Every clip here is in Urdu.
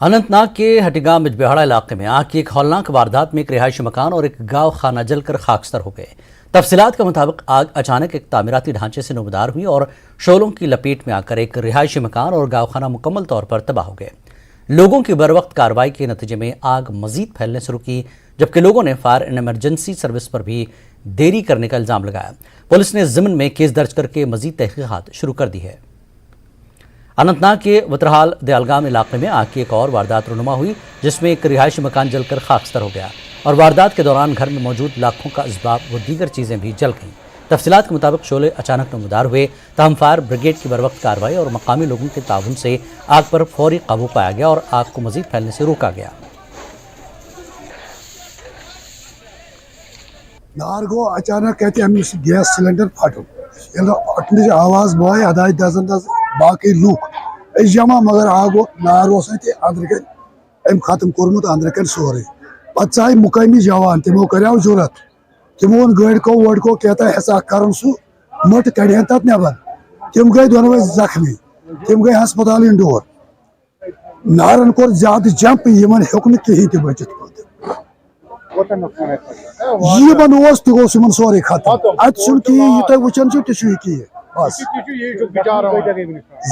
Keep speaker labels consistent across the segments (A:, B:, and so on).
A: اننتناگ کے ہٹیگام بجبہاڑا علاقے میں آگ کی ایک ہولناک واردات میں ایک رہائشی مکان اور ایک گاؤں خانہ جل کر خاکستر ہو گئے۔ تفصیلات کے مطابق آگ اچانک ایک تعمیراتی ڈھانچے سے نمودار ہوئی اور شعلوں کی لپیٹ میں آ کر ایک رہائشی مکان اور گاؤں خانہ مکمل طور پر تباہ ہو گئے۔ لوگوں کی بروقت کارروائی کے نتیجے میں آگ مزید پھیلنے شروع کی، جبکہ لوگوں نے فائر اینڈ ایمرجنسی سروس پر بھی دیری کرنے کا الزام لگایا۔ پولیس نے ضمن میں کیس درج کر کے مزید تحقیقات شروع کر دی ہے۔ اننتناگ کے وترہال دیالگام علاقے میں آگ کی ایک اور واردات رونما ہوئی، جس میں ایک رہائشی مکان جل کر خاکستر ہو گیا اور واردات کے دوران گھر میں موجود لاکھوں کا اسباب و دیگر چیزیں بھی جل گئیں۔ تفصیلات کے مطابق شعلے اچانک نمودار ہوئے، تاہم فائر بریگیڈ کی بروقت کارروائی اور مقامی لوگوں کے تعاون سے آگ پر فوری قابو پایا گیا اور آگ کو مزید پھیلنے سے روکا گیا۔
B: نار گو اچانک کہتے ہیں گیس سلنڈر پھٹو پھٹنے آواز بوائے ادائی دزن دز باقی لوک جمع مگر آگ نار اندر کن ام ختم کورمت اندر کن سورے پتہ آئی مقامی جوان تمو کریو ضرورت تمو گڑ کو وڑ کو کہتا حسا کرن سو مٹ کڑین تت نبر تم گئی دونوے زخمی تم گئی ہسپتال انڈور نارن کور زیادہ جمپ یمن ہیوک نہ کہین تہ بچت یہ سمن سورے ختم ات چھ کی یہ تھی وچان تھی کی بس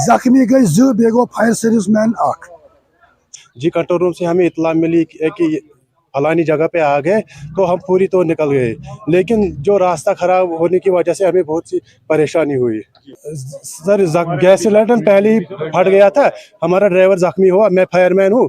B: زخمی گئی زو بیٚیہِ گوٚو فائر سروس مین اکھ۔
C: جی کنٹرول روم سے ہمیں اطلاع ملی کہ فلانی جگہ پہ آگ ہے تو ہم پوری طور نکل گئے، لیکن جو راستہ خراب ہونے کی وجہ سے ہمیں بہت سی پریشانی ہوئی۔ سر گیس سلنڈر پہلے ہی پھٹ گیا تھا، ہمارا ڈرائیور زخمی ہوا، میں فائر مین ہوں،